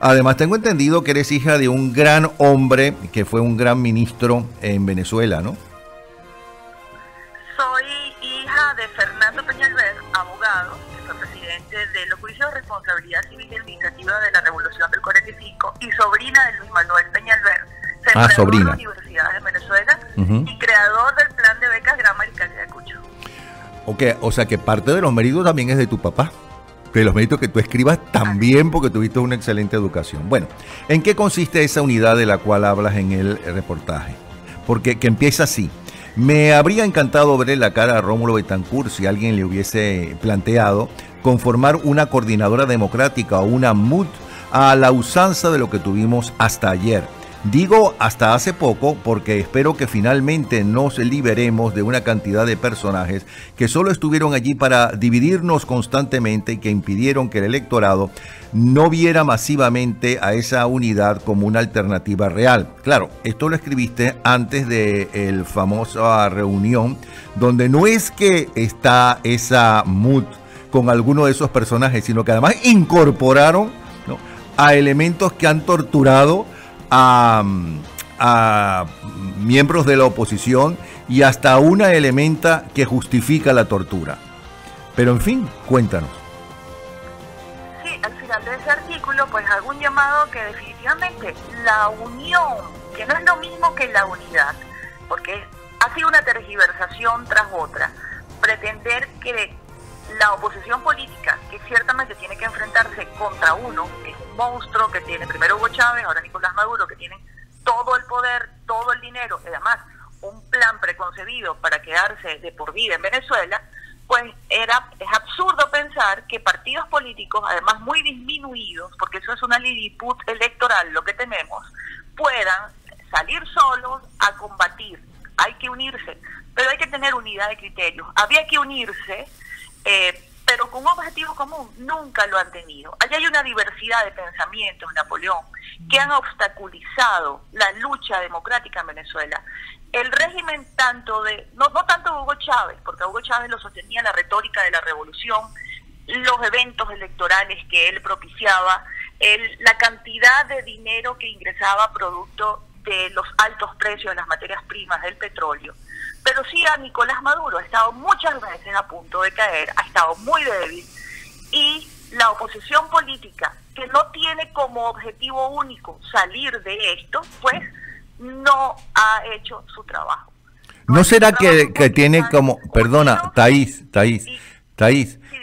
Además, tengo entendido que eres hija de un gran hombre que fue un gran ministro en Venezuela, ¿no? Soy hija de Fernando Peñalver, abogado, que fue presidente de los juicios de responsabilidad civil y administrativa de la Revolución del 45, y sobrina de Luis Manuel Peñalver, senador sobrina. de las universidades de Venezuela y creador del plan de becas Gran Mariscal de Ayacucho. Okay, o sea que parte de los méritos también es de tu papá. De los méritos que tú escribas también, porque tuviste una excelente educación. Bueno, ¿en qué consiste esa unidad de la cual hablas en el reportaje? Porque que empieza así. Me habría encantado verle la cara a Rómulo Betancourt si alguien le hubiese planteado conformar una coordinadora democrática o una MUD a la usanza de lo que tuvimos hasta ayer. Digo hasta hace poco porque espero que finalmente nos liberemos de una cantidad de personajes que solo estuvieron allí para dividirnos constantemente y que impidieron que el electorado no viera masivamente a esa unidad como una alternativa real. Claro, esto lo escribiste antes de la famosa reunión donde no es que está esa MUD con alguno de esos personajes, sino que además incorporaron, ¿no?, a elementos que han torturado a miembros de la oposición y hasta una elementa que justifica la tortura. Pero en fin, cuéntanos. Sí, al final de ese artículo pues hago un llamado que definitivamente la unión, que no es lo mismo que la unidad, porque ha sido una tergiversación tras otra, pretender que la oposición política, que ciertamente tiene que enfrentarse contra uno, que es un monstruo, que tiene primero Hugo Chávez, ahora Nicolás Maduro, que tienen todo el poder, todo el dinero, y además un plan preconcebido para quedarse de por vida en Venezuela, pues es absurdo pensar que partidos políticos, además muy disminuidos, porque eso es una liliput electoral lo que tenemos, puedan salir solos a combatir. Hay que unirse, pero hay que tener unidad de criterios. Había que unirse, pero con un objetivo común. Nunca lo han tenido. Allí hay una diversidad de pensamientos, Napoleón, que han obstaculizado la lucha democrática en Venezuela. El régimen no tanto Hugo Chávez, porque a Hugo Chávez lo sostenía la retórica de la revolución, los eventos electorales que él propiciaba, la cantidad de dinero que ingresaba producto de los altos precios de las materias primas del petróleo. Pero sí, a Nicolás Maduro ha estado muchas veces a punto de caer, ha estado muy débil, y la oposición política, que no tiene como objetivo único salir de esto, pues no ha hecho su trabajo. ¿No será que tiene como, perdona, Thaís,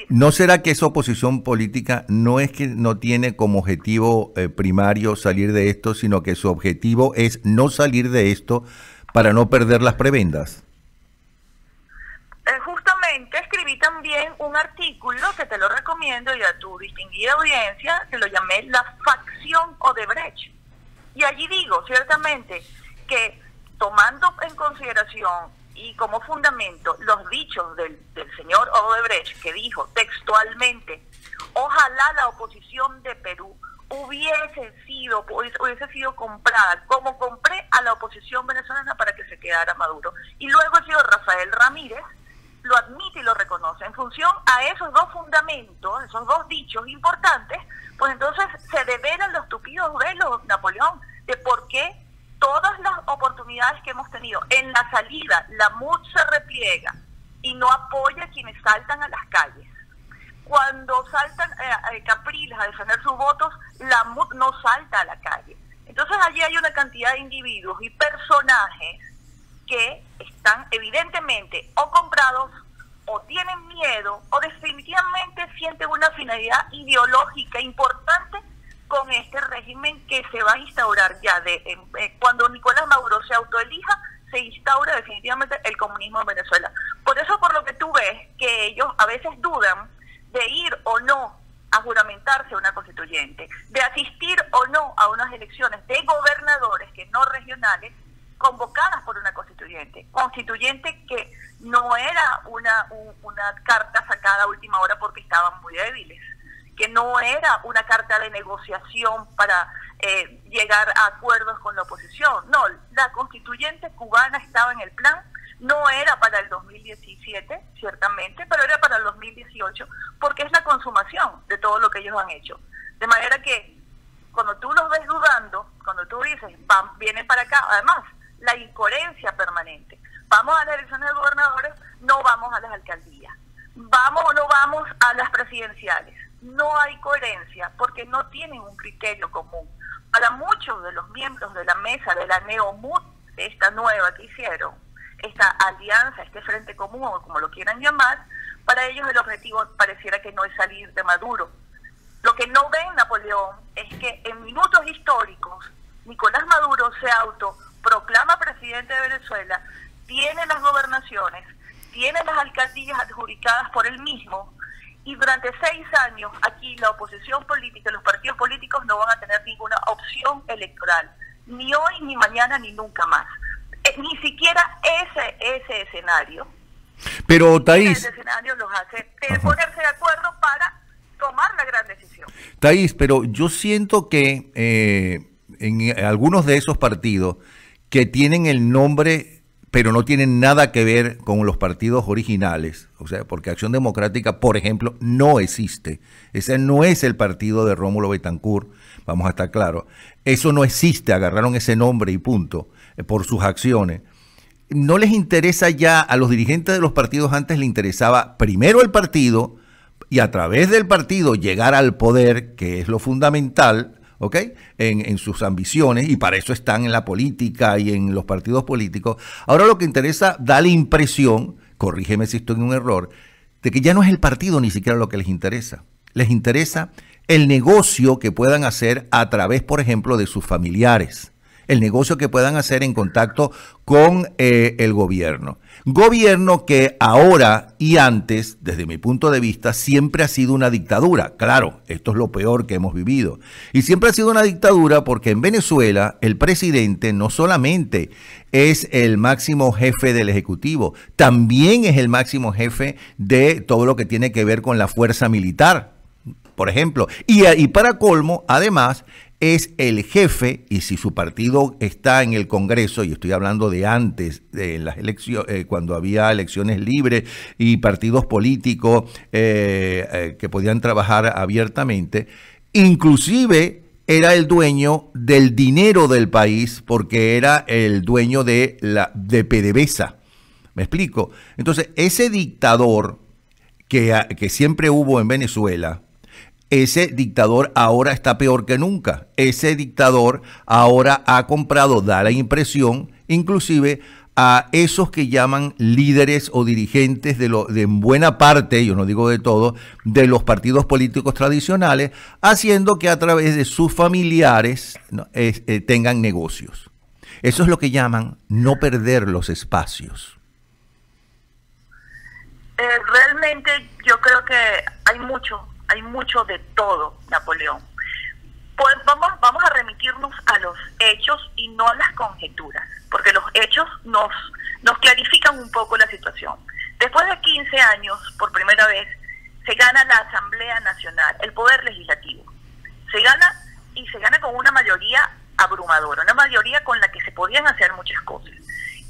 ¿no será que esa oposición política no es que no tiene como objetivo primario salir de esto, sino que su objetivo es no salir de esto para no perder las prebendas? Justamente escribí también un artículo que te lo recomiendo y a tu distinguida audiencia, que lo llamé La facción Odebrecht. Y allí digo, ciertamente, que tomando en consideración y como fundamento los dichos del señor Odebrecht, que dijo textualmente: ojalá la oposición de Perú hubiese sido comprada, como compré a la oposición venezolana para que se quedara Maduro. Y luego el señor Rafael Ramírez lo admite y lo reconoce. En función a esos dos fundamentos, esos dos dichos importantes, pues entonces se develan los tupidos velos, Napoleón, de por qué todas las oportunidades que hemos tenido en la salida, la MUD se repliega y no apoya a quienes saltan a las calles. Cuando saltan Capriles a defender sus votos, la MUD no salta a la calle. Entonces allí hay una cantidad de individuos y personajes que están evidentemente o comprados, o tienen miedo, o definitivamente sienten una finalidad ideológica importante con este régimen que se va a instaurar ya cuando Nicolás Maduro se autoelija, se instaura definitivamente el comunismo en Venezuela. Por eso, por lo que tú ves que ellos a veces dudan de ir o no a juramentarse a una constituyente, de asistir o no a unas elecciones de gobernadores, que no regionales, convocadas por una constituyente que no era una carta sacada a última hora porque estaban muy débiles, que no era una carta de negociación para llegar a acuerdos con la oposición. No, la constituyente cubana estaba en el plan, no era para el 2017, ciertamente, pero era para el 2018, porque es la consumación de todo lo que ellos han hecho. De manera que cuando tú los ves dudando, cuando tú dices, vienen para acá, además, la incoherencia permanente. Vamos a las elecciones de gobernadores, no vamos a las alcaldías. Vamos o no vamos a las presidenciales. No hay coherencia porque no tienen un criterio común. Para muchos de los miembros de la mesa de la NeoMUD, esta nueva que hicieron, esta alianza, este frente común, o como lo quieran llamar, para ellos el objetivo pareciera que no es salir de Maduro. Lo que no ven, Napoleón, es que en minutos históricos Nicolás Maduro se autoproclama presidente de Venezuela, tiene las gobernaciones, tiene las alcaldías adjudicadas por él mismo, y durante 6 años aquí la oposición política, los partidos políticos no van a tener ninguna opción electoral, ni hoy, ni mañana, ni nunca más. Ni siquiera ese escenario. Pero Thaís, ese escenario los hace ponerse de acuerdo para tomar la gran decisión. Thaís, pero yo siento que en algunos de esos partidos que tienen el nombre, pero no tienen nada que ver con los partidos originales, o sea, porque Acción Democrática, por ejemplo, no existe. Ese no es el partido de Rómulo Betancourt, vamos a estar claros. Eso no existe, agarraron ese nombre y punto, por sus acciones. No les interesa ya, a los dirigentes de los partidos antes les interesaba primero el partido y a través del partido llegar al poder, que es lo fundamental, ¿ok? En sus ambiciones, y para eso están en la política y en los partidos políticos. Ahora lo que interesa, da la impresión, corrígeme si estoy en un error, de que ya no es el partido ni siquiera lo que les interesa. Les interesa el negocio que puedan hacer a través, por ejemplo, de sus familiares. El negocio que puedan hacer en contacto con el gobierno. Gobierno que ahora y antes, desde mi punto de vista, siempre ha sido una dictadura. Claro, esto es lo peor que hemos vivido. Y siempre ha sido una dictadura porque en Venezuela el presidente no solamente es el máximo jefe del Ejecutivo, también es el máximo jefe de todo lo que tiene que ver con la fuerza militar, por ejemplo. Y para colmo, además, es el jefe, y si su partido está en el Congreso, y estoy hablando de antes de las elecciones, cuando había elecciones libres y partidos políticos que podían trabajar abiertamente, inclusive era el dueño del dinero del país, porque era el dueño de PDVSA. ¿Me explico? Entonces, ese dictador que siempre hubo en Venezuela, ese dictador ahora está peor que nunca. Ese dictador ahora ha comprado, da la impresión, inclusive a esos que llaman líderes o dirigentes de buena parte, yo no digo de todo, de los partidos políticos tradicionales, haciendo que a través de sus familiares, ¿no?, tengan negocios. Eso es lo que llaman no perder los espacios. Realmente yo creo que hay mucho de todo, Napoleón. Pues vamos a remitirnos a los hechos y no a las conjeturas, porque los hechos nos clarifican un poco la situación. Después de 15 años, por primera vez, se gana la Asamblea Nacional, el Poder Legislativo. Se gana con una mayoría abrumadora, una mayoría con la que se podían hacer muchas cosas.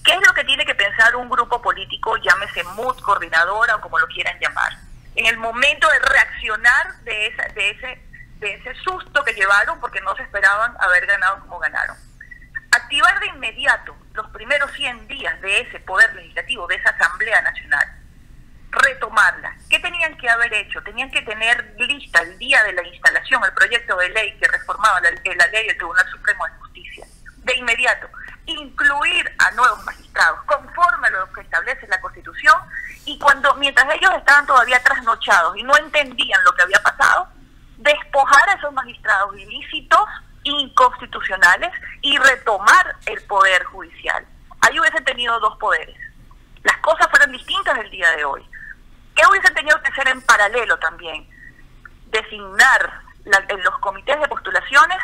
¿Qué es lo que tiene que pensar un grupo político, llámese MUD, coordinadora o como lo quieran llamar, en el momento de reaccionar de ese susto que llevaron porque no se esperaban haber ganado como ganaron? Activar de inmediato los primeros 100 días de ese Poder Legislativo, de esa Asamblea Nacional, retomarla. ¿Qué tenían que haber hecho? Tenían que tener lista el día de la instalación el proyecto de ley que reformaba la ley del Tribunal Supremo de Justicia. De inmediato, incluir a nuevos magistrados conforme a lo que establece la Constitución, y mientras ellos estaban todavía trasnochados y no entendían lo que había pasado, despojar a esos magistrados ilícitos, inconstitucionales, y retomar el poder judicial. Ahí hubiesen tenido 2 poderes. Las cosas fueron distintas el día de hoy. ¿Qué hubiesen tenido que hacer en paralelo también? Designar en los comités de postulaciones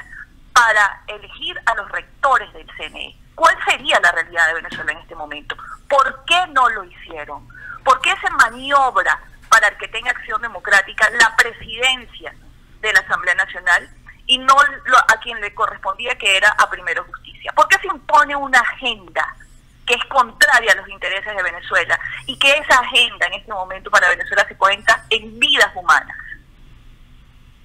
para elegir a los rectores del CNE. ¿Cuál sería la realidad de Venezuela en este momento? ¿Por qué no lo hicieron? ¿Por qué se maniobra para que tenga Acción Democrática la presidencia de la Asamblea Nacional y no a quien le correspondía, que era a Primero Justicia? ¿Por qué se impone una agenda que es contraria a los intereses de Venezuela y que esa agenda en este momento para Venezuela se cuenta en vidas humanas?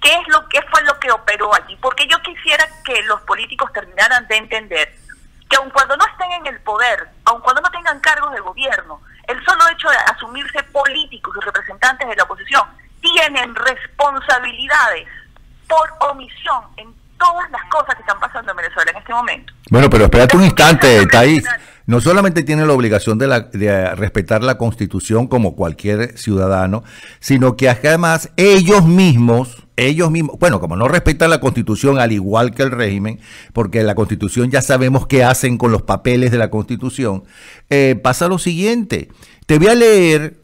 ¿Qué fue lo que operó allí, porque yo quisiera que los políticos terminaran de entender que aun cuando no estén en el poder, aun cuando no tengan cargos de gobierno, el solo hecho de asumirse políticos y representantes de la oposición tienen responsabilidades por omisión en todas las cosas que están pasando en Venezuela en este momento. Bueno, pero espérate un instante, Thaís. No solamente tiene la obligación de respetar la Constitución como cualquier ciudadano, sino que además ellos mismos, bueno, como no respetan la Constitución al igual que el régimen, porque la Constitución ya sabemos qué hacen con los papeles de la Constitución, pasa lo siguiente. Te voy a leer,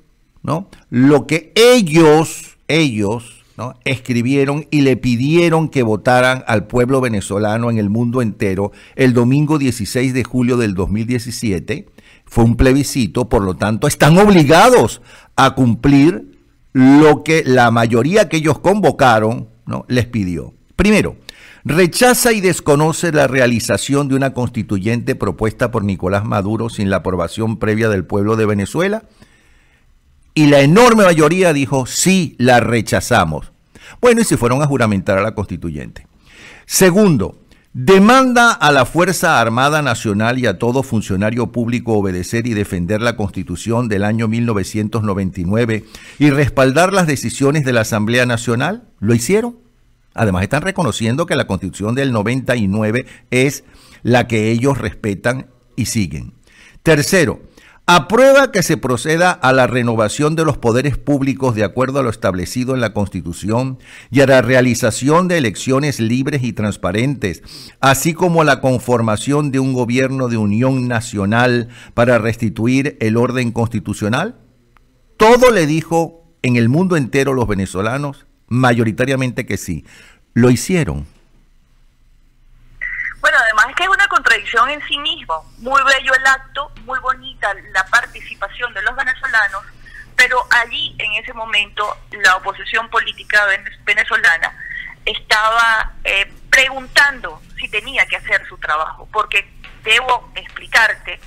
¿no?, lo que ellos, ¿no?, escribieron y le pidieron que votaran al pueblo venezolano en el mundo entero el domingo 16 de julio del 2017. Fue un plebiscito, por lo tanto están obligados a cumplir lo que la mayoría que ellos convocaron, ¿no?, les pidió. Primero, rechaza y desconoce la realización de una constituyente propuesta por Nicolás Maduro sin la aprobación previa del pueblo de Venezuela. Y la enorme mayoría dijo, sí, la rechazamos. Bueno, y se fueron a juramentar a la constituyente. Segundo, demanda a la Fuerza Armada Nacional y a todo funcionario público obedecer y defender la Constitución del año 1999 y respaldar las decisiones de la Asamblea Nacional. ¿Lo hicieron? Además, están reconociendo que la Constitución del 99 es la que ellos respetan y siguen. Tercero, aprueba que se proceda a la renovación de los poderes públicos de acuerdo a lo establecido en la Constitución y a la realización de elecciones libres y transparentes, así como a la conformación de un gobierno de unión nacional para restituir el orden constitucional. Todo le dijo en el mundo entero los venezolanos, mayoritariamente que sí. Lo hicieron. Bueno, además es que es una contradicción en sí mismo. Muy bello el acto, muy bonita la participación de los venezolanos, pero allí en ese momento la oposición política venezolana estaba preguntando si tenía que hacer su trabajo, porque debo explicarte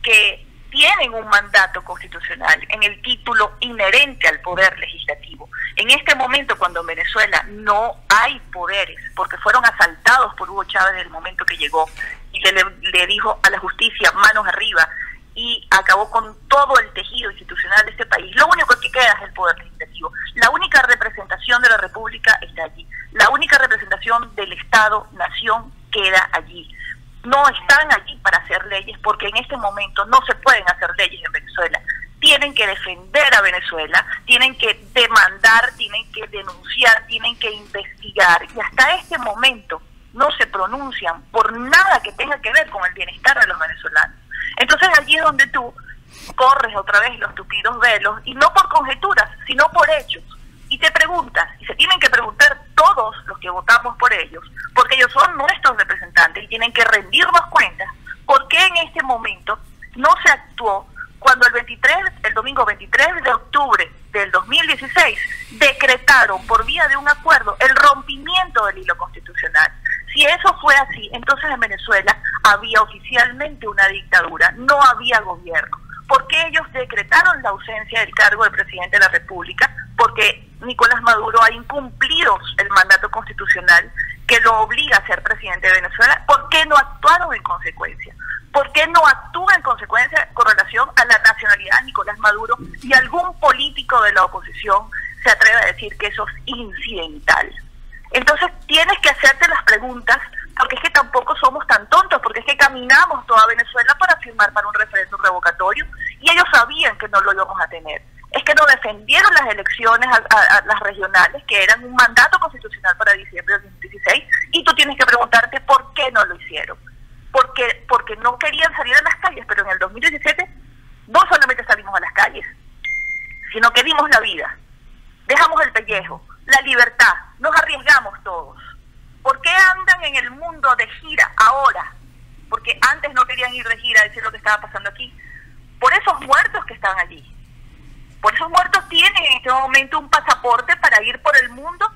que tienen un mandato constitucional en el título inherente al poder legislativo. En este momento, cuando en Venezuela no hay poderes, porque fueron asaltados por Hugo Chávez en el momento que llegó y le dijo a la justicia manos arriba y acabó con todo el tejido institucional de este país, lo único que queda es el poder legislativo. La única representación de la República está allí. La única representación del Estado-Nación queda allí. No están allí para hacer leyes, porque en este momento no se pueden hacer leyes en Venezuela. Tienen que defender a Venezuela, tienen que demandar, tienen que denunciar, tienen que investigar, y hasta este momento no se pronuncian por nada que tenga que ver con el bienestar de los venezolanos. Entonces allí es donde tú corres otra vez los tupidos velos, y no por conjeturas, sino por hechos. Y te preguntas, y se tienen que preguntar todos los que votamos por ellos, porque ellos son nuestros representantes y tienen que rendirnos cuentas, ¿por qué en este momento no se actuó cuando el domingo 23 de octubre del 2016 decretaron por vía de un acuerdo el rompimiento del hilo constitucional? Si eso fue así, entonces en Venezuela había oficialmente una dictadura, no había gobierno. ¿Por qué ellos decretaron la ausencia del cargo de presidente de la República? Porque Nicolás Maduro ha incumplido el mandato constitucional que lo obliga a ser presidente de Venezuela. ¿Por qué no actuaron en consecuencia? ¿Por qué no actúa en consecuencia con relación a la nacionalidad de Nicolás Maduro? Y algún político de la oposición se atreve a decir que eso es incidental. Entonces tienes que hacerte las preguntas, porque es que tampoco somos tan tontos, porque es que caminamos toda Venezuela para firmar para un referéndum revocatorio y ellos sabían que no lo íbamos a tener. Es que no defendieron las elecciones a las regionales, que eran un mandato constitucional para diciembre del 2016, y tú tienes que preguntarte por qué no lo hicieron. Porque no querían salir a las calles, pero en el 2017 no solamente salimos a las calles, sino que dimos la vida, dejamos el pellejo, la libertad, nos arriesgamos todos. ¿Por qué andan en el mundo de gira ahora? Porque antes no querían ir de gira a decir lo que estaba pasando aquí. Por esos muertos que están allí. Por esos muertos tienen en este momento un pasaporte para ir por el mundo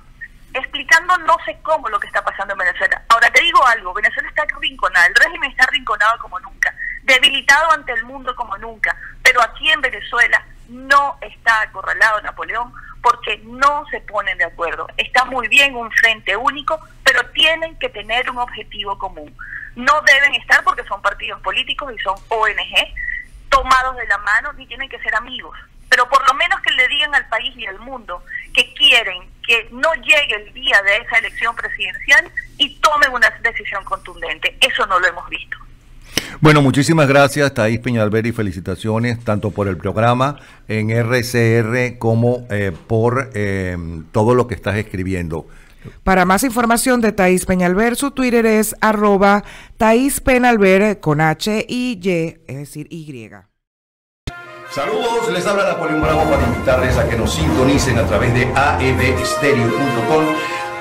explicando no sé cómo lo que está pasando en Venezuela. Ahora te digo algo, Venezuela está arrinconada, el régimen está arrinconado como nunca, debilitado ante el mundo como nunca, pero aquí en Venezuela no está acorralado Napoleón porque no se ponen de acuerdo. Estamos muy bien un frente único, pero tienen que tener un objetivo común. No deben estar, porque son partidos políticos y son ONG, tomados de la mano, ni tienen que ser amigos. Pero por lo menos que le digan al país y al mundo que quieren que no llegue el día de esa elección presidencial y tomen una decisión contundente. Eso no lo hemos visto. Bueno, muchísimas gracias, Thaís Peñalver, y felicitaciones tanto por el programa en RCR como por todo lo que estás escribiendo. Para más información de Thaís Peñalver, su Twitter es @ThaísPeñalver con H y Y, es decir, Y. Saludos, les habla Napoleón Bravo para invitarles a que nos sintonicen a través de aevestereo.com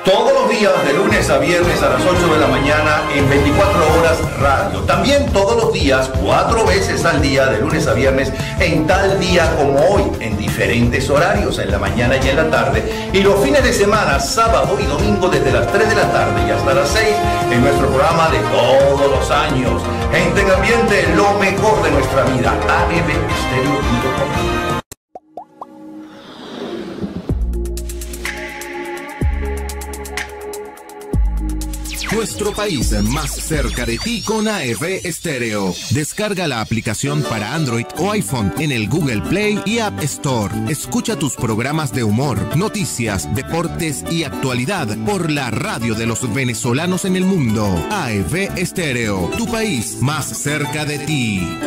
todos los días de lunes a viernes a las 8 de la mañana en 24 horas radio. También todos los días, 4 veces al día, de lunes a viernes, en tal día como hoy, en diferentes horarios, en la mañana y en la tarde. Y los fines de semana, sábado y domingo, desde las 3 de la tarde y hasta las 6, en nuestro programa de todos los años. Gente en ambiente, lo mejor de nuestra vida. aevestereo.com. Nuestro país más cerca de ti con AF Estéreo. Descarga la aplicación para Android o iPhone en el Google Play y App Store. Escucha tus programas de humor, noticias, deportes y actualidad por la radio de los venezolanos en el mundo. AF Estéreo, tu país más cerca de ti.